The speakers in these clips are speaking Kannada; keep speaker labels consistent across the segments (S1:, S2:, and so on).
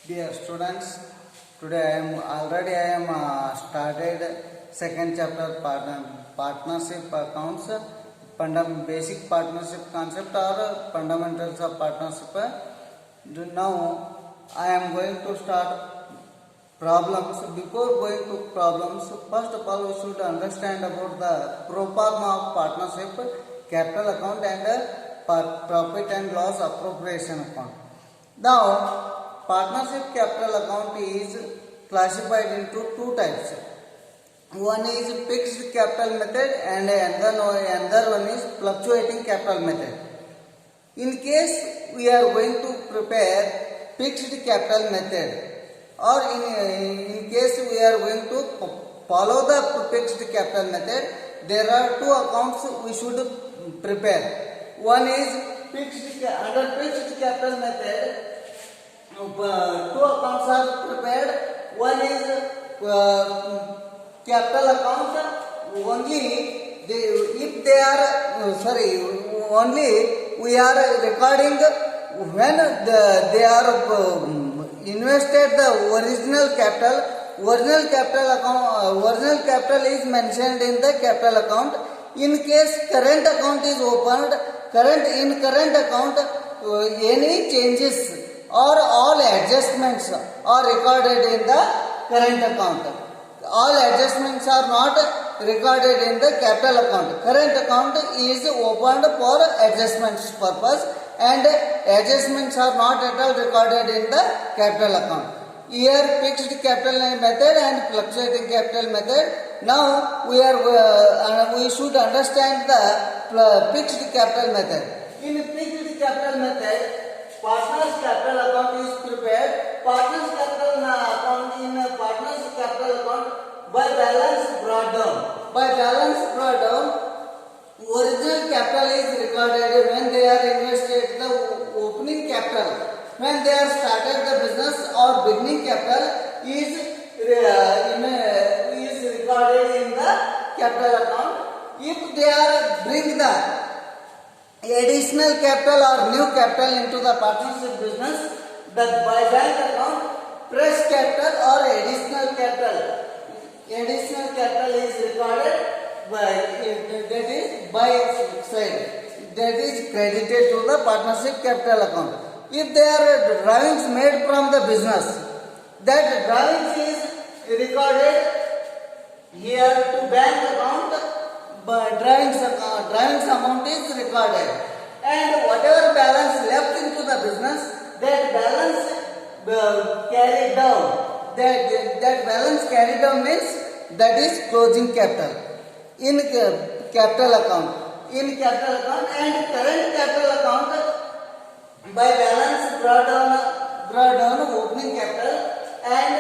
S1: Dear students, today I am started second chapter partnership accounts, basic partnership concept or fundamentals of partnership. Now I am going to start problems. Before going to problems, first of all we should understand about the pro forma of partnership, capital account and profit and loss appropriation account. Now partnership capital account is classified into two types. One is fixed capital method and another one is fluctuating capital method. In case we are going to prepare fixed capital method, or in case we are going to follow the fixed capital method, there are two accounts we should prepare. One is under fixed capital method, two accounts are prepared. One is capital account only only we are recording when they are invested the original capital. Original capital is mentioned in the capital account. In case current account is opened, current account any changes or all adjustments are recorded in the current account. All adjustments are not recorded in the capital account. Current account is opened for adjustments purpose and adjustments are not at all recorded in the capital account. Here fixed capital method and fluctuating capital method. Now we should understand the fixed capital method. In fixed capital method, partner's capital account is prepared. Partner's capital account in partner's capital account by balance brought down. By balance brought down, original capital is recorded when they are invested the opening capital. When they are started the business or beginning capital is recorded in the capital account. If they are bring the additional capital or new capital into the partnership business, that by bank account fresh capital or additional capital is recorded by side, that is credited to the partnership capital account. If there are drawings made from the business, that drawings is recorded here to bank account. Drawings amount is recorded, and whatever balance left into the business, that balance carried down. That balance carried down means that is closing capital in capital account. In capital account and current capital account by balance brought down opening capital and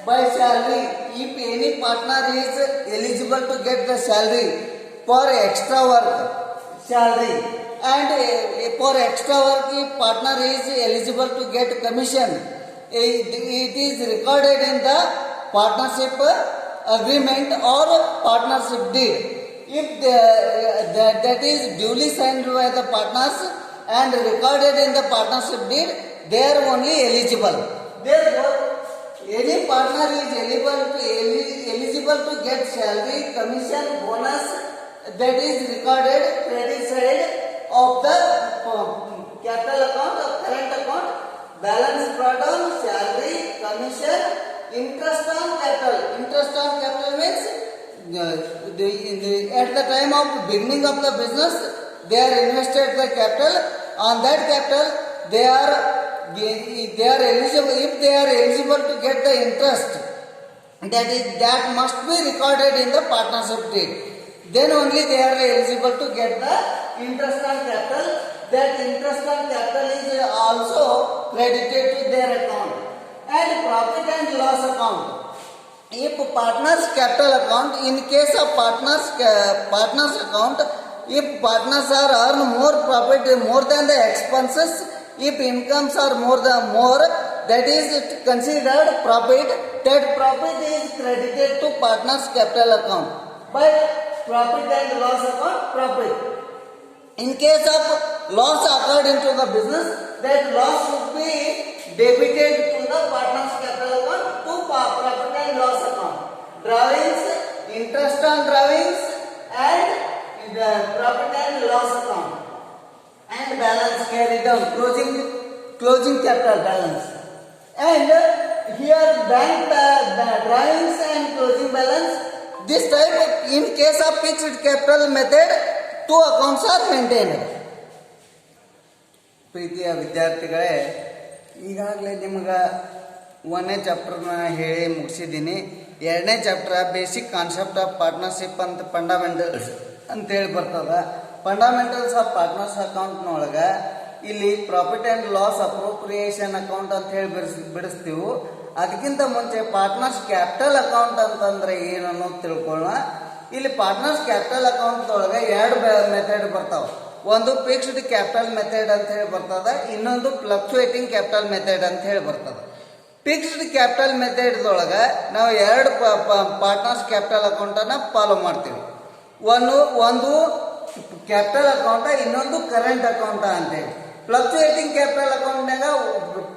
S1: by salary. If any partner is eligible to get the salary for extra work, salary, and for extra work if partner is eligible to get commission, it is recorded in the partnership agreement or partnership deed. If that is duly signed by the partners and recorded in the partnership deed, they are only eligible. Therefore, any partner is eligible to get salary, commission, bonus, that is recorded credit side of the capital account or current account. Balance brought down, salary, commission, interest on capital. Interest on capital means at the time of beginning of the business, they are invested the capital. On that capital, they are eligible. If they are eligible to get the interest, that must be recorded in the partnership deed. Then only they are eligible to get the interest on capital. That interest on capital is also credited to their account. And profit and loss account. If partners capital account, in case of partners account, if partners are earn more profit more than the expenses, if incomes are more, that is considered profit. That profit is credited to partners capital account by profit and loss account, profit. In case of loss occurred into the business, that loss should be debited to the partner interest on drawings and the profit and loss account and balance carried down, closing capital balance. And here bank drawings and closing balance, this type of, in case of fixed capital method, two accounts are maintained. ಪ್ರೀತಿಯ ವಿದ್ಯಾರ್ಥಿಗಳೇ, ಈಗಾಗಲೇ ನಿಮ್ಗೆ 1ನೇ ಚಾಪ್ಟರ್ನ ಹೇಳಿ ಮುಗಿಸಿದ್ದೀನಿ. 2ನೇ chapter basic concept of partnership ಅಂತ ಫಂಡಮೆಂಟಲ್ಸ್ ಅಂತೇಳಿ ಬರ್ತದೆ. ಫಂಡಮೆಂಟಲ್ಸ್ ಆಫ್ ಪಾರ್ಟ್ನರ್ಸ್ ಅಕೌಂಟ್ನೊಳಗೆ ಇಲ್ಲಿ profit and loss appropriation account ಅಂತ ಹೇಳಿ ಬಿಡಿಸ್ತೀವಿ. ಅದಕ್ಕಿಂತ ಮುಂಚೆ ಪಾರ್ಟ್ನರ್ಸ್ ಕ್ಯಾಪಿಟಲ್ ಅಕೌಂಟ್ ಅಂತಂದ್ರೆ ಏನು ಅನ್ನೋದು ತಿಳ್ಕೊಳ್ಳೋಣ. ಇಲ್ಲಿ ಪಾರ್ಟ್ನರ್ಸ್ ಕ್ಯಾಪಿಟಲ್ ಅಕೌಂಟ್ದೊಳಗೆ 2 ಮೆಥಡ್ ಬರ್ತಾವೆ. ಒಂದು ಫಿಕ್ಸ್ಡ್ ಕ್ಯಾಪಿಟಲ್ ಮೆಥಡ್ ಅಂತ ಹೇಳಿ ಬರ್ತದೆ, ಇನ್ನೊಂದು ಫ್ಲಕ್ಚುಯೇಟಿಂಗ್ ಕ್ಯಾಪಿಟಲ್ ಮೆಥಡ್ ಅಂತ ಹೇಳಿ ಬರ್ತದೆ. ಫಿಕ್ಸ್ಡ್ ಕ್ಯಾಪಿಟಲ್ ಮೆಥಡ್ದೊಳಗೆ ನಾವು 2 ಪಾರ್ಟ್ನರ್ಸ್ ಕ್ಯಾಪಿಟಲ್ ಅಕೌಂಟನ್ನು ಫಾಲೋ ಮಾಡ್ತೀವಿ. ಒಂದು ಕ್ಯಾಪಿಟಲ್ ಅಕೌಂಟ, ಇನ್ನೊಂದು ಕರೆಂಟ್ ಅಕೌಂಟ ಅಂತೇಳಿ. ಫ್ಲಕ್ಚುಯೇಟಿಂಗ್ ಕ್ಯಾಪಿಟಲ್ ಅಕೌಂಟ್ನಾಗ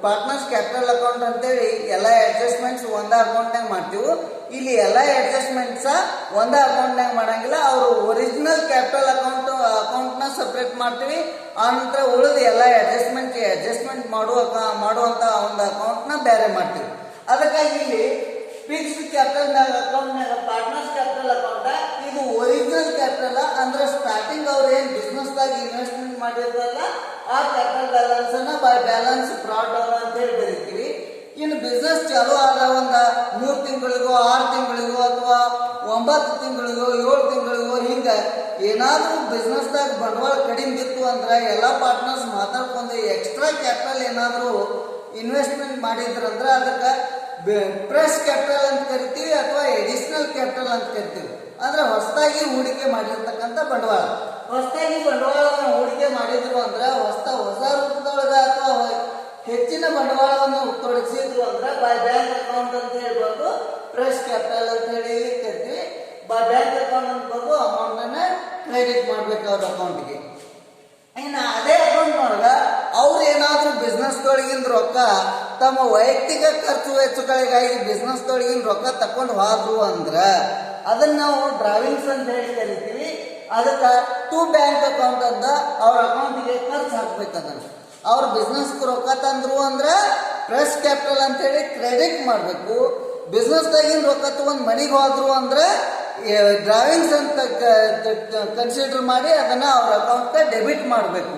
S1: ಪಾರ್ಟ್ನರ್ಸ್ ಕ್ಯಾಪಿಟಲ್ ಅಕೌಂಟ್ ಅಂತೇಳಿ ಎಲ್ಲ ಅಡ್ಜಸ್ಟ್ಮೆಂಟ್ಸ್ ಒಂದ ಅಕೌಂಟ್ನಾಗ ಮಾಡ್ತೀವಿ. ಇಲ್ಲಿ ಎಲ್ಲ ಅಡ್ಜಸ್ಟ್ಮೆಂಟ್ಸ ಒಂದ ಅಕೌಂಟ್ನಾಗ ಮಾಡಂಗಿಲ್ಲ. ಅವರು ಒರಿಜಿನಲ್ ಕ್ಯಾಪಿಟಲ್ ಅಕೌಂಟ್ನ ಸಪ್ರೇಟ್ ಮಾಡ್ತೀವಿ. ಆನಂತರ ಉಳಿದ ಎಲ್ಲ ಅಡ್ಜಸ್ಟ್ಮೆಂಟ್ ಮಾಡುವಂತ ಒಂದು ಅಕೌಂಟ್ನ ಬೇರೆ ಮಾಡ್ತೀವಿ. ಅದಕ್ಕಾಗಿ ಇಲ್ಲಿ ಫಿಕ್ಸ್ಡ್ ಕ್ಯಾಪಿಟಲ್ ಅಕೌಂಟ್ನಾಗ ಪಾರ್ಟ್ನರ್ಸ್ ಕ್ಯಾಪಿಟಲ್ ಅಕೌಂಟ್ ಇದು ಒರಿಜಿನಲ್ ಕ್ಯಾಪಿಟಲ್ ಅಂದ್ರೆ ಸ್ಟಾರ್ಟಿಂಗ್ ಅವ್ರು ಏನು ಬಿಸ್ನೆಸ್ದಾಗ ಇನ್ವೆಸ್ಟ್ಮೆಂಟ್ ಮಾಡಿರ್ತಾರಲ್ಲ ಆ ಕ್ಯಾಪಿಟಲ್ ಬ್ಯಾಲೆನ್ಸ್ ಅನ್ನ ಬೈ ಬ್ಯಾಲೆನ್ಸ್ ಬ್ರಾಟ್ ಡೌನ್ ಅಂತ ಹೇಳಿ ಬರೀತೀವಿ. ಇನ್ನು ಬಿಸ್ನೆಸ್ ಚಾಲೂ ಆದ ಒಂದು 3 ತಿಂಗಳಿಗೋ 6 ತಿಂಗಳಿಗೋ ಅಥವಾ 9 ತಿಂಗಳಿಗೋ 7 ತಿಂಗಳಿಗೋ ಹಿಂಗ ಏನಾದ್ರೂ ಬಿಸ್ನೆಸ್ದಾಗ ಬಂಡವಾಳ ಕಡಿಮೆ ಬಿತ್ತು ಅಂದ್ರೆ ಎಲ್ಲ ಪಾರ್ಟ್ನರ್ಸ್ ಮಾತಾಡ್ಕೊಂಡು ಎಕ್ಸ್ಟ್ರಾ ಕ್ಯಾಪಿಟಲ್ ಏನಾದ್ರೂ ಇನ್ವೆಸ್ಟ್ಮೆಂಟ್ ಮಾಡಿದ್ರಂದ್ರೆ ಅದಕ್ಕೆ ಫ್ರೆಶ್ ಕ್ಯಾಪಿಟಲ್ ಅಂತ ಕರಿತೀವಿ ಅಥವಾ ಎಡಿಷನಲ್ ಕ್ಯಾಪಿಟಲ್ ಅಂತ ಕರಿತೀವಿ. ಅಂದ್ರೆ ಹೊಸದಾಗಿ ಹೂಡಿಕೆ ಮಾಡಿರ್ತಕ್ಕಂಥ ಬಂಡವಾಳ. ಹೊಸದಾಗಿ ಬಂಡವಾಳವನ್ನು ಹೂಡಿಕೆ ಮಾಡಿದ್ರು ಅಂದ್ರೆ ಹೊಸ ರೂಪದೊಳಗೆ ಅಥವಾ ಹೆಚ್ಚಿನ ಬಂಡವಾಳವನ್ನು ತೊಡಗಿಸಿದ್ರು ಅಂದ್ರೆ ಬೈ ಬ್ಯಾಂಕ್ ಅಕೌಂಟ್ ಅಂತ ಹೇಳ್ಬೋದು, ಫ್ರೆಶ್ ಕ್ಯಾಪಿಟಲ್ ಅಂತ ಹೇಳಿ ಕರಿತೀವಿ. ಬೈ ಬ್ಯಾಂಕ್ ಅಕೌಂಟ್ ಅಂತ ಬಂದು ಅಮೌಂಟ್ ಅನ್ನ ಕ್ರೆಡಿಟ್ ಮಾಡ್ಬೇಕು ಅವ್ರ ಅಕೌಂಟ್ಗೆ. ಇನ್ನು ಅದೇ ಅಕೌಂಟ್ನೊಳಗ ಅವ್ರು ಏನಾದ್ರೂ ಬಿಸ್ನೆಸ್ದೊಳಗಿನ ರೊಕ್ಕ ತಮ್ಮ ವೈಯಕ್ತಿಕ ಖರ್ಚು ವೆಚ್ಚಗಳಿಗಾಗಿ ಬಿಸ್ನೆಸ್ದೊಳಗಿನ ರೊಕ್ಕ ತಕೊಂಡು ಹೋದ್ರು ಅಂದ್ರ ಅದನ್ನ ನಾವು ಡ್ರಾವಿಂಗ್ಸ್ ಅಂತ ಹೇಳಿ ಕರಿತೀವಿ. ಅದಕ್ಕೆ ಟು ಬ್ಯಾಂಕ್ ಅಕೌಂಟ್ ಅಂತ ಅವ್ರ ಅಕೌಂಟಿಗೆ ಖರ್ಚು ಹಾಕ್ಬೇಕಂದ್ರೆ ಅವ್ರ ಬಿಸ್ನೆಸ್ ರೊಕ್ಕ ತಂದ್ರು ಅಂದ್ರೆ ಫ್ರೆಶ್ ಕ್ಯಾಪಿಟಲ್ ಅಂತ ಹೇಳಿ ಕ್ರೆಡಿಟ್ ಮಾಡಬೇಕು. ಬಿಸ್ನೆಸ್ದಾಗಿನ ರೊಕ್ಕ ತಗೊಂಡು ಮನೆಗೆ ಹೋದ್ರು ಅಂದ್ರೆ ಡ್ರಾವಿಂಗ್ಸ್ ಅಂತ ಕನ್ಸಿಡರ್ ಮಾಡಿ ಅದನ್ನ ಅವ್ರ ಅಕೌಂಟ್ಗೆ ಡೆಬಿಟ್ ಮಾಡಬೇಕು.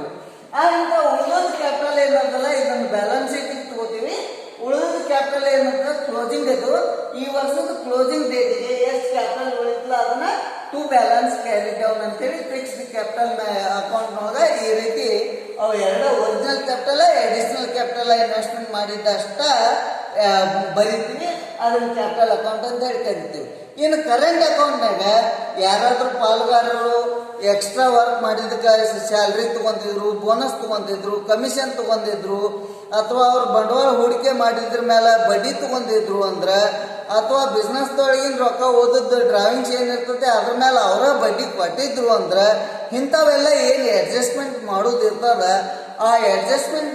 S1: ಆನಂತರ ಉಳಿದ ಕ್ಯಾಪಿಟಲ್ ಏನಂತಲ್ಲ ಇದನ್ನು ಬ್ಯಾಲೆನ್ಸ್ ಶೀಟಿಗೆ ತಗೋತೀವಿ. ಉಳಿದ ಕ್ಯಾಪಿಟಲ್ ಏನಂತ ಕ್ಲೋಸಿಂಗ್ ಅದು ಈ ವರ್ಷದ ಕ್ಲೋಸಿಂಗ್ ಡೇಟಿಗೆ ಎಷ್ಟು ಕ್ಯಾಪಿಟಲ್ ಉಳಿತಲ್ಲ ಅದನ್ನ ಟು ಬ್ಯಾಲೆನ್ಸ್ ಕ್ಯಾರಿ ಡೌನ್ ಅಂತೇಳಿ ಫಿಕ್ಸ್ಡ್ ಕ್ಯಾಪಿಟಲ್ ಅಕೌಂಟ್ನೊಳಗೆ ಈ ರೀತಿ ಅವು 2 original capital additional capital investment ಮಾಡಿದ್ದಷ್ಟ ಬರೀತೀವಿ. ಅದನ್ನ ಕ್ಯಾಪಿಟಲ್ ಅಕೌಂಟ್ ಅಂತ ಹೇಳಿ ಕರಿತೀವಿ. ಇನ್ನು ಕರೆಂಟ್ ಅಕೌಂಟ್ನಾಗ ಯಾರಾದ್ರೂ ಪಾಲುಗಾರರು ಎಕ್ಸ್ಟ್ರಾ ವರ್ಕ್ ಮಾಡಿದಕ್ಕೆ ಸ್ಯಾಲ್ರಿ ತಗೊಂಡಿದ್ರು, ಬೋನಸ್ ತಗೊಂಡಿದ್ರು, ಕಮಿಷನ್ ತಗೊಂಡಿದ್ರು, ಅಥವಾ ಅವ್ರು ಬಂಡವಾಳ ಹೂಡಿಕೆ ಮಾಡಿದ್ರ ಮೇಲೆ ಬಡ್ಡಿ ತಗೊಂಡಿದ್ರು ಅಂದ್ರೆ, ಅಥವಾ ಬಿಸ್ನೆಸ್ದೊಳಗಿನ ರೊಕ್ಕ ಓದದ್ದು ಡ್ರಾವಿಂಗ್ಸ್ ಏನಿರ್ತದೆ ಅದ್ರ ಮೇಲೆ ಅವರ ಬಡ್ಡಿ ಕೊಟ್ಟಿದ್ರು ಅಂದ್ರೆ ಇಂಥವೆಲ್ಲ ಏನು ಅಡ್ಜಸ್ಟ್ಮೆಂಟ್ ಮಾಡೋದಿರ್ತದ ಆ ಅಡ್ಜಸ್ಟ್ಮೆಂಟ್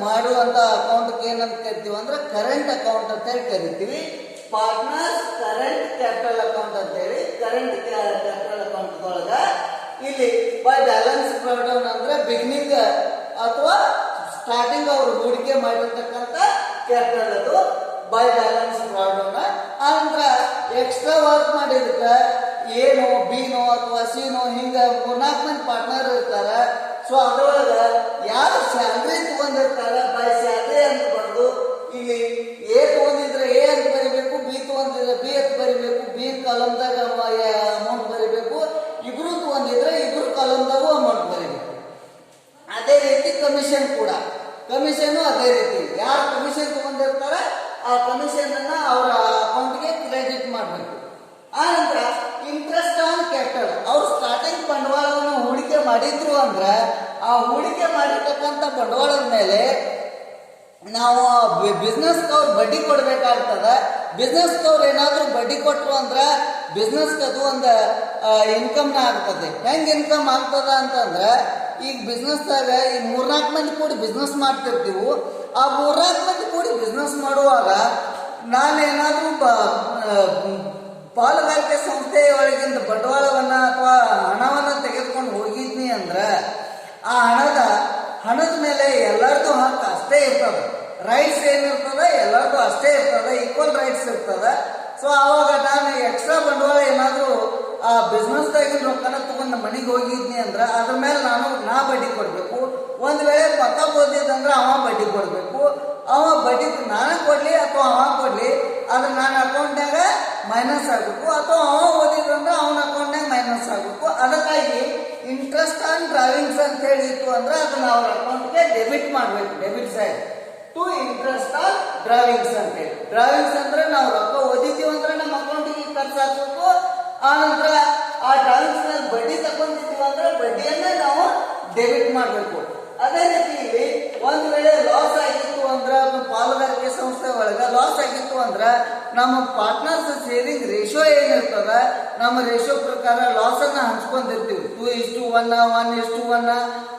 S1: ಮಾಡುವಂಥ ಅಕೌಂಟ್ಗೆ ಏನಂತ ಕರಿತೀವಿ ಅಂದ್ರೆ ಕರೆಂಟ್ ಅಕೌಂಟ್ ಅಂತ ಹೇಳಿ ಕರಿತೀವಿ. ಪಾರ್ಟ್ನರ್ಸ್ ಕರೆಂಟ್ ಕ್ಯಾಪಿಟಲ್ ಅಕೌಂಟ್ ಅಂತ ಹೇಳಿ ಕರೆಂಟ್ ಕ್ಯಾಪಿಟಲ್ ಅಕೌಂಟ್ ಒಳಗ ಇಲ್ಲಿ ಬೈ ಬ್ಯಾಲೆನ್ಸ್ ಬ್ರಾಟ್ ಅಂದ್ರೆ ಬಿಗಿನಿಂಗ್ ಅಥವಾ ಸ್ಟಾರ್ಟಿಂಗ್ ಅವರು ಹೂಡಿಕೆ ಮಾಡಿರ್ತಕ್ಕಂಥ ಕ್ಯಾಪಿಟಲ್ ಅದು ಬೈ ಬ್ಯಾಲೆನ್ಸ್ ಬ್ರಾಟ್ ಡೌನ್. ಆನಂತರ ಎಕ್ಸ್ಟ್ರಾ ವರ್ಕ್ ಮಾಡಿದಕ್ಕೆ ಏನೋ ಬಿನೋ ಅಥವಾ ಸಿನೋ ಹಿಂಗ 4 ಮಂದಿ ಪಾರ್ಟ್ನರ್ ಇರ್ತಾರ. ಸೊ ಅದ್ರೊಳಗ ಯಾರು ಸ್ಯಾಲ್ರಿ ತಗೊಂಡಿರ್ತಾರ ಬೈ ಸ್ಯಾಲ್ರಿ ಅಂತ ಬರೆದು ಇಲ್ಲಿ ಎ ತಗೊಂಡಿದ್ರೆ ಎ ಅಂತ ಬರಿಬೇಕು, ಬಿ ತಗೊಂಡಿದ್ರೆ ಬಿ ಅಂತ ಬರಿಬೇಕು, ಬಿ ಕಾಲಮ್ದಾಗ ಅಮೌಂಟ್ ಬರಿಬೇಕು, ಇಬ್ರು ತಗೊಂಡಿದ್ರೆ ಇಬ್ರು ಕಾಲಮ್ದಾಗೂ ಅಮೌಂಟ್ ಬರಿಬೇಕು. ಅದೇ ರೀತಿ ಕಮಿಷನ್ ಕೂಡ ಕಮಿಷನ್ ಅದೇ ರೀತಿ ಯಾರು ಕಮಿಷನ್ ತಗೊಂಡಿರ್ತಾರ ಆ ಕಮಿಷನ್ ಅನ್ನ ಅವರ ಅಕೌಂಟ್ಗೆ ಕ್ರೆಡಿಟ್ ಮಾಡಬೇಕು. ಆನಂತರ ಇಂಟ್ರೆಸ್ಟ್ ಆನ್ ಕ್ಯಾಪಿಟಲ್ ಅವ್ರು ಸ್ಟಾರ್ಟಿಂಗ್ ಬಂಡವಾಳವನ್ನು ಹೂಡಿಕೆ ಮಾಡಿದ್ರು ಅಂದ್ರೆ ಆ ಹೂಡಿಕೆ ಮಾಡಿರ್ತಕ್ಕಂಥ ಬಂಡವಾಳದ ಮೇಲೆ ನಾವು ಬಿಸ್ನೆಸ್ದವ್ರು ಬಡ್ಡಿ ಕೊಡ್ಬೇಕಾಗ್ತದ. ಬಿಸ್ನೆಸ್ದವ್ರು ಏನಾದ್ರು ಬಡ್ಡಿ ಕೊಟ್ರು ಅಂದ್ರೆ ಬಿಸ್ನೆಸ್ಗೆ ಅದು ಒಂದು ಇನ್ಕಮ್ನ ಆಗ್ತದೆ. ಹೆಂಗೆ ಇನ್ಕಮ್ ಆಗ್ತದ ಅಂತಂದ್ರೆ ಈಗ ಬಿಸ್ನೆಸ್ದಾಗ ಈ 3-4 ಮಂದಿ ಕೂಡಿ ಬಿಸ್ನೆಸ್ ಮಾಡ್ತಿರ್ತೀವಿ. ಆ 3-4 ಮಂದಿ ಕೂಡಿ ಬಿಸ್ನೆಸ್ ಮಾಡುವಾಗ ನಾನೇನಾದ್ರೂ ಪಾಲುಗಾರಿಕೆ ಸಂಸ್ಥೆಯ ಒಳಗಿಂದ ಬಂಡವಾಳವನ್ನ ಅಥವಾ ಹಣವನ್ನು ತೆಗೆದುಕೊಂಡು ಹೋಗಿದ್ನಿ ಅಂದ್ರೆ ಆ ಹಣದ ಮೇಲೆ ಎಲ್ಲರದು ಹಕ್ಕು ಅಷ್ಟೇ ಇರ್ತದೆ. ರೈಟ್ಸ್ ಏನಿರ್ತದ ಎಲ್ಲರದು ಅಷ್ಟೇ ಇರ್ತದೆ, ಈಕ್ವಲ್ ರೈಟ್ಸ್ ಇರ್ತದ. ಸೊ ಅವಾಗ ನಾನು ಎಕ್ಸ್ಟ್ರಾ ಬಂಡವಾಳ ಏನಾದರೂ ಆ ಬಿಸ್ನೆಸ್ದಾಗಿನ ರೊಕ್ಕನ ತಗೊಂಡು ಮನೆಗೆ ಹೋಗಿದ್ನಿ ಅಂದ್ರೆ ಅದ್ರ ಮೇಲೆ ನಾ ಬಡ್ಡಿ ಕೊಡಬೇಕು. ಒಂದು ವೇಳೆ ಪಕ್ಕ ಓದಿದಂದ್ರೆ ಅವ ಬಡ್ಡಿ ಕೊಡಬೇಕು. ಅವ ಬಡ್ಡಿ ನಾನು ಕೊಡ್ಲಿ ಅಥವಾ ಅವ ಕೊಡ್ಲಿ, ಅದು ನನ್ನ ಅಕೌಂಟ್ನಾಗ ಮೈನಸ್ ಆಗಬೇಕು, ಅಥವಾ ಅವ ಓದಿದಂದ್ರೆ ಅವನ ಅಕೌಂಟ್ನಾಗ ಮೈನಸ್ ಆಗಬೇಕು. ಅದಕ್ಕಾಗಿ ಇಂಟ್ರೆಸ್ಟ್ ಆನ್ ಡ್ರಾವಿಂಗ್ಸ್ ಅಂತ ಹೇಳಿ ಇತ್ತು ಅಂದ್ರೆ ಅದನ್ನ ಅವ್ರ ಅಕೌಂಟ್ಗೆ ಡೆಬಿಟ್ ಮಾಡಬೇಕು. Debit side to interest on drawings ಅಂತ ಹೇಳಿ. ಡ್ರಾವಿಂಗ್ಸ್ ಅಂದ್ರೆ ನಾವು ರೊಕ್ಕ ಓದಿದ್ದೀವಿ ಅಂದ್ರೆ ನಮ್ಮ ಅಕೌಂಟಿಗೆ ಖರ್ಚು ಹಾಕ್ಬೇಕು. ಆ ನಂತರ ಆ ಡ್ರಾವಿಂಗ್ಸ್ ಮೇಲೆ ಬಡ್ಡಿ ತಗೊಂಡಿದ್ದೀವಿ ಅಂದ್ರೆ ಬಡ್ಡಿಯನ್ನ ನಾವು ಡೆಬಿಟ್ ಮಾಡಬೇಕು. ಅದೇ ರೀತಿ ಇಲ್ಲಿ ಒಂದ್ ವೇಳೆ ಲಾಸ್ ಆಗಿತ್ತು ಅಂದ್ರೆ ಪಾಲುಗಾರಿಕೆ ಸಂಸ್ಥೆ ಒಳಗ ಲಾಸ್ ಆಗಿತ್ತು ಅಂದ್ರೆ ನಮ್ಮ ಪಾರ್ಟ್ನರ್ಸ್ ಶೇರಿಂಗ್ ರೇಷಿಯೋ ಏನಿರ್ತದ, ನಮ್ಮ ರೇಷಿಯೋ ಪ್ರಕಾರ ಲಾಸ್ ಅನ್ನ ಹಂಚ್ಕೊಂಡಿರ್ತೀವಿ. 2:1, 1:1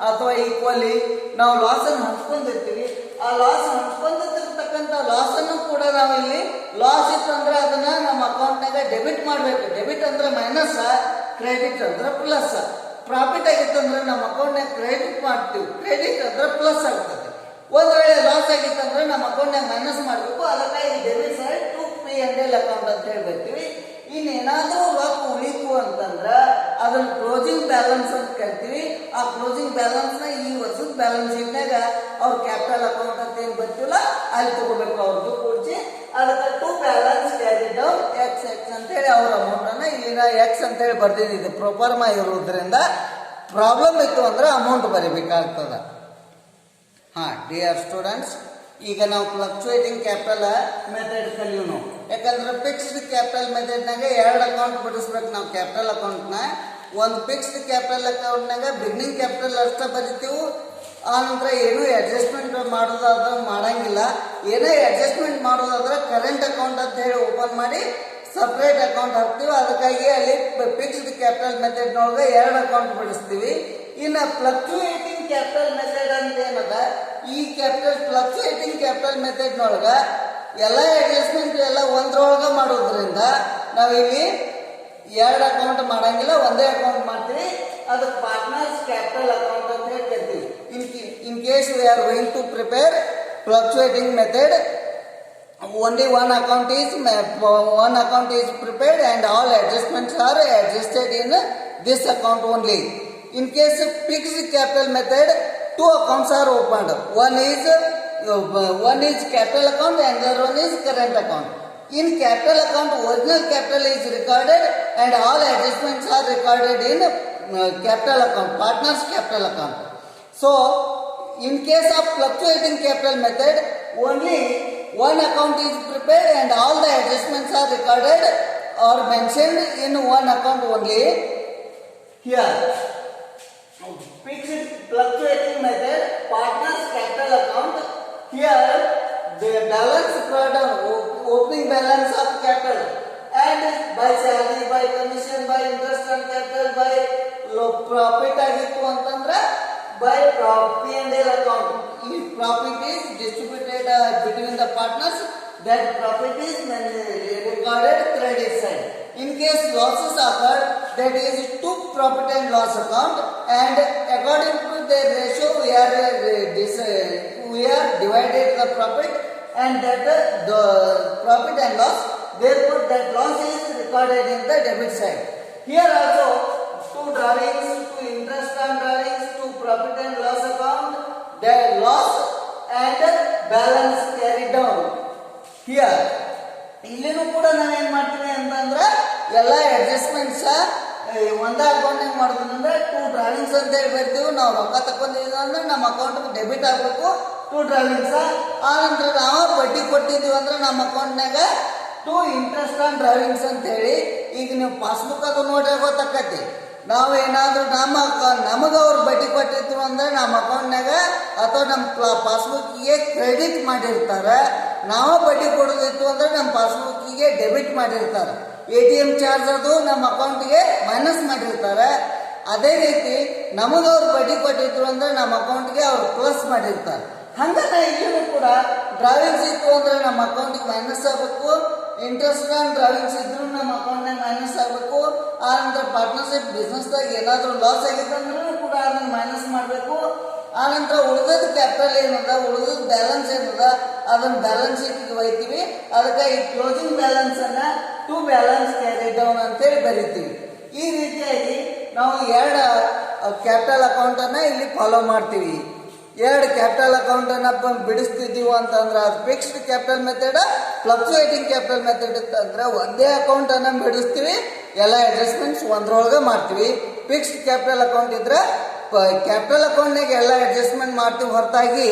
S1: ಅಥವಾ ಈಕ್ವಲಿ ನಾವು ಲಾಸ್ ಅನ್ನು ಹಂಚ್ಕೊಂಡಿರ್ತೀವಿ. ಆ ಲಾಸ್ ಹಂಚ್ಕೊಂಡಿರ್ತಕ್ಕಂಥ ಲಾಸ್ ಅನ್ನು ಕೂಡ ನಾವು ಇಲ್ಲಿ ಲಾಸ್ ಇತ್ತು ಅಂದ್ರೆ ಅದನ್ನ ನಮ್ಮ ಅಕೌಂಟ್ನಾಗ ಡೆಬಿಟ್ ಮಾಡ್ಬೇಕು. ಡೆಬಿಟ್ ಅಂದ್ರೆ ಮೈನಸ್, ಕ್ರೆಡಿಟ್ ಅಂದ್ರೆ ಪ್ಲಸ್. ಪ್ರಾಫಿಟ್ ಆಗಿತ್ತು ಅಂದ್ರೆ ನಮ್ಮ ಅಕೌಂಟ್ನಾಗ ಕ್ರೆಡಿಟ್ ಮಾಡ್ತೀವಿ, ಕ್ರೆಡಿಟ್ ಅಂದ್ರೆ ಪ್ಲಸ್ ಆಗ್ತದೆ. ಒಂದ್ ವೇಳೆ ಲಾಸ್ ಆಗಿತ್ತು ಅಂದ್ರೆ ನಮ್ಮ ಅಕೌಂಟ್ನಾಗ ಮೈನಸ್ ಮಾಡಬೇಕು. ಅದಕ್ಕಾಗಿ debit side to P&L account ಅಂತ ಹೇಳಿ ಬರ್ತೀವಿ. ಇನ್ನೇನಾದ್ರೂ ರೊಕ್ಕ ಉಳಿತು ಅಂತಂದ್ರ ಅದನ್ನ ಕ್ಲೋಸಿಂಗ್ ಬ್ಯಾಲೆನ್ಸ್ ಅಂತ ಕರಿತೀವಿ. ಆ ಕ್ಲೋಸಿಂಗ್ ಬ್ಯಾಲೆನ್ಸ್ ನ ಈ ವರ್ಷದ ಬ್ಯಾಲೆನ್ಸ್ ಶೀಟ್ನಾಗ ಅವ್ರ ಕ್ಯಾಪಿಟಲ್ ಅಕೌಂಟ್ ಅಂತ ಏನ್ ಬರ್ತೀವಲ್ಲ ಅಲ್ಲಿ ತಗೋಬೇಕು. ಅವ್ರದ್ದು ಕೂಡಿಸಿ ಅದಕ್ಕೆ to balance carry down X ಅಂತ ಹೇಳಿ ಅವ್ರ ಅಮೌಂಟ್ ಅನ್ನ ಇಲ್ಲಿನ ಎಕ್ಸ್ ಅಂತ ಹೇಳಿ ಬರ್ದಿದ್ದು ಪ್ರೊಫಾರ್ಮಾ ಇರೋದ್ರಿಂದ ಪ್ರಾಬ್ಲಮ್ ಇತ್ತು ಅಂದ್ರೆ ಅಮೌಂಟ್ ಬರೀಬೇಕಾಗ್ತದ. ಡಿಯರ್ ಸ್ಟೂಡೆಂಟ್ಸ್, ಈಗ ನಾವು ಫ್ಲಕ್ಚುಯೇಟಿಂಗ್ ಕ್ಯಾಪಿಟಲ್ ಮೆಥಡ್ ಕಲಿಯು ನಾವು. ಯಾಕಂದ್ರೆ ಫಿಕ್ಸ್ಡ್ ಕ್ಯಾಪಿಟಲ್ ಮೆಥಡ್ನಾಗ 2 ಅಕೌಂಟ್ ಬಿಡಿಸ್ಬೇಕು ನಾವು. ಕ್ಯಾಪಿಟಲ್ ಅಕೌಂಟ್ನ ಒಂದು ಫಿಕ್ಸ್ಡ್ ಕ್ಯಾಪಿಟಲ್ ಅಕೌಂಟ್ನಾಗ ಬಿಗ್ನಿಂಗ್ ಕ್ಯಾಪಿಟಲ್ ಅಷ್ಟೇ ಬರಿತೀವಿ. ಆನಂತರ ಏನು ಅಡ್ಜಸ್ಟ್ಮೆಂಟ್ ಮಾಡೋದಾದ್ರೆ ಮಾಡಂಗಿಲ್ಲ. ಏನೇ ಅಡ್ಜಸ್ಟ್ಮೆಂಟ್ ಮಾಡೋದಾದ್ರೆ ಕರೆಂಟ್ ಅಕೌಂಟ್ ಅಂತ ಹೇಳಿ ಓಪನ್ ಮಾಡಿ ಸಪ್ರೇಟ್ ಅಕೌಂಟ್ ಹಾಕ್ತೀವಿ. ಅದಕ್ಕಾಗಿ ಅಲ್ಲಿ ಫಿಕ್ಸ್ಡ್ ಕ್ಯಾಪಿಟಲ್ ಮೆಥಡ್ನೊಳಗೆ 2 ಅಕೌಂಟ್ ಬಿಡಿಸ್ತೀವಿ. ಇನ್ನು ಫ್ಲಕ್ಚುಯೇಟಿಂಗ್ ಕ್ಯಾಪಿಟಲ್ ಮೆಥಡ್ ಅಂತ ಏನದ, ಈ ಫ್ಲಕ್ಚುಯೇಟಿಂಗ್ ಕ್ಯಾಪಿಟಲ್ ಮೆಥಡ್ನೊಳಗ ಎಲ್ಲ ಅಡ್ಜಸ್ಟ್ಮೆಂಟ್ ಎಲ್ಲ ಒಂದ್ರೊಳಗೆ ಮಾಡೋದ್ರಿಂದ ನಾವಿಲ್ಲಿ 2 ಅಕೌಂಟ್ ಮಾಡಂಗಿಲ್ಲ, ಒಂದೇ ಅಕೌಂಟ್ ಮಾಡ್ತೀವಿ. ಅದಕ್ಕೆ ಪಾರ್ಟ್ನರ್ಸ್ ಕ್ಯಾಪಿಟಲ್ ಅಕೌಂಟ್ ಅಂತ ಹೇಳಿ ಕರಿತೀವಿ. In case we are going to prepare fluctuating method, only one account is prepared and all adjustments are adjusted in this account only. In case of fixed capital method, 2 accounts are opened. One is capital account and the other one is current account. In capital account, original capital is recorded and all adjustments are recorded in capital account, partners capital account. So, in case of fluctuating capital method, only one account is prepared and all the adjustments are recorded or mentioned in one account only. Here, fixed fluctuating method, partners capital account. Here, the balance brought down, opening balance of capital, and by salary, by commission, by interest on capital, by profit ಆಗಿತ್ತು ಅಂತಂದ್ರೆ by P&L account. If profit is distributed between the partners, that profit is recorded credit side. In case losses occurred, that is to profit and loss account, and according to their ratio we are divided the profit, and that the profit and loss, therefore that loss is recorded in the debit side. Here also two drawings, to interest on drawings, to profit and loss account, the loss and balance carried down. Here ಇಲ್ಲಿನೂ ಕೂಡ ನಾವೇನ್ ಮಾಡ್ತೀವಿ ಅಂತಂದ್ರೆ ಎಲ್ಲ ಅಡ್ಜಸ್ಟ್ಮೆಂಟ್ಸ್ ಒಂದೇ ಅಕೌಂಟ್ ಮಾಡೋದ್ರಿಂದ 2 ಡ್ರಾವಿಂಗ್ಸ್ ಅಂತ ಹೇಳಿ ಬರ್ತೀವಿ. ನಾವು ರೊಕ್ಕ ತಕೊಂಡಿದ್ದೀವಿ ಅಂದ್ರೆ ನಮ್ಮ ಅಕೌಂಟ್ ಡೆಬಿಟ್ ಆಗಬೇಕು 2 ಡ್ರಾವಿಂಗ್ಸ್. ಆ ನಂತರ ನಾವು ಬಡ್ಡಿ ಕೊಟ್ಟಿದ್ದೀವಿ ಅಂದ್ರೆ ನಮ್ಮ ಅಕೌಂಟ್ನಾಗ 2 ಇಂಟ್ರೆಸ್ಟ್ ಆನ್ ಡ್ರಾವಿಂಗ್ಸ್ ಅಂತ ಹೇಳಿ. ಈಗ ನೀವು ಪಾಸ್ಬುಕ್ ಅದು ನೋಡ್ರೆ ಗೊತ್ತಾಕತಿ. ನಾವು ಏನಾದ್ರೂ ನಮಗೆ ಅವ್ರು ಬಡ್ಡಿ ಕೊಟ್ಟಿದ್ರು ಅಂದ್ರೆ ನಮ್ಮ ಅಕೌಂಟ್ನಾಗ ಅಥವಾ ನಮ್ಮ ಪಾಸ್ಬುಕ್ಕಿಗೆ ಕ್ರೆಡಿಟ್ ಮಾಡಿರ್ತಾರೆ. ನಾವು ಬಡ್ಡಿ ಕೊಡೋದಿತ್ತು ಅಂದ್ರೆ ನಮ್ಮ ಪಾಸ್ಬುಕ್ಕಿಗೆ ಡೆಬಿಟ್ ಮಾಡಿರ್ತಾರೆ. ATM ಚಾರ್ಜ್ ಅದು ನಮ್ಮ ಅಕೌಂಟ್ಗೆ ಮೈನಸ್ ಮಾಡಿರ್ತಾರೆ. ಅದೇ ರೀತಿ ನಮಗವ್ರು ಬಡ್ಡಿ ಕೊಟ್ಟಿದ್ರು ಅಂದ್ರೆ ನಮ್ಮ ಅಕೌಂಟ್ಗೆ ಅವ್ರು ಪ್ಲಸ್ ಮಾಡಿರ್ತಾರೆ. ಹಂಗನ ಇಲ್ಲಿನೂ ಕೂಡ ಡ್ರಾವಿಂಗ್ಸ್ ಇತ್ತು ಅಂದ್ರೆ ನಮ್ಮ ಅಕೌಂಟಿಗೆ ಮೈನಸ್ ಆಗಬೇಕು, ಇಂಟ್ರೆಸ್ಟ್ ಆನ್ ಡ್ರಾವಿಂಗ್ಸ್ ಇದ್ರು ನಮ್ಮ ಅಕೌಂಟ್ನಾಗ ಮೈನಸ್ ಆಗಬೇಕು. ಆ ನಂತರ ಪಾರ್ಟ್ನರ್ಶಿಪ್ ಬಿಸ್ನೆಸ್ದಾಗ ಏನಾದರೂ ಲಾಸ್ ಆಗಿತ್ತು ಅಂದ್ರೂ ಕೂಡ ಅದನ್ನು ಮೈನಸ್ ಮಾಡಬೇಕು. ಆ ನಂತರ ಉಳಿದ ಕ್ಯಾಪಿಟಲ್ ಏನದ, ಉಳಿದ ಬ್ಯಾಲೆನ್ಸ್ ಏನದ ಅದನ್ನು ಬ್ಯಾಲೆನ್ಸ್ ಶೀಟ್ಗೆ ಒಯ್ತೀವಿ. ಅದಕ್ಕೆ ಈ ಕ್ಲೋಸಿಂಗ್ ಬ್ಯಾಲೆನ್ಸ್ ಅನ್ನ ಟು ಬ್ಯಾಲೆನ್ಸ್ ಕ್ಯಾರಿ ಡೌನ್ ಅಂತೇಳಿ ಬರೀತೀವಿ. ಈ ರೀತಿಯಾಗಿ ನಾವು ಎರಡು ಕ್ಯಾಪಿಟಲ್ ಅಕೌಂಟನ್ನು ಇಲ್ಲಿ ಫಾಲೋ ಮಾಡ್ತೀವಿ. ಎರಡು ಕ್ಯಾಪಿಟಲ್ ಅಕೌಂಟನ್ನು ಬಿಡಿಸ್ತಿದ್ದೀವಿ ಅಂತಂದ್ರೆ ಅದು fixed capital method, fluctuating capital method ಅಂತಂದ್ರೆ ಒಂದೇ ಅಕೌಂಟನ್ನು ಬಿಡಿಸ್ತೀವಿ, ಎಲ್ಲ ಅಡ್ಜಸ್ಟ್ಮೆಂಟ್ಸ್ ಒಂದ್ರೊಳಗೆ ಮಾಡ್ತೀವಿ. ಫಿಕ್ಸ್ಡ್ ಕ್ಯಾಪಿಟಲ್ ಅಕೌಂಟ್ ಇದ್ರೆ ಕ್ಯಾಪಿಟಲ್ ಅಕೌಂಟ್ನಾಗ ಎಲ್ಲ ಅಡ್ಜಸ್ಟ್ಮೆಂಟ್ ಮಾಡ್ತೀವಿ ಹೊರತಾಗಿ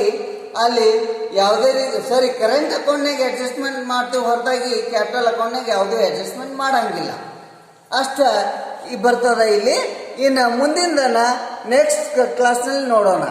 S1: ಅಲ್ಲಿ ಯಾವುದೇ ರೀತಿ ಕರೆಂಟ್ ಅಕೌಂಟ್ನಾಗ ಅಡ್ಜಸ್ಟ್ಮೆಂಟ್ ಮಾಡ್ತೀವಿ ಹೊರತಾಗಿ ಕ್ಯಾಪಿಟಲ್ ಅಕೌಂಟ್ನಾಗ ಯಾವುದೇ ಅಡ್ಜಸ್ಟ್ಮೆಂಟ್ ಮಾಡಂಗಿಲ್ಲ. ಅಷ್ಟ ಬರ್ತದ ಇಲ್ಲಿ. ಇನ್ನು ಮುಂದಿನ ನೆಕ್ಸ್ಟ್ ಕ್ಲಾಸ್ನಲ್ಲಿ ನೋಡೋಣ.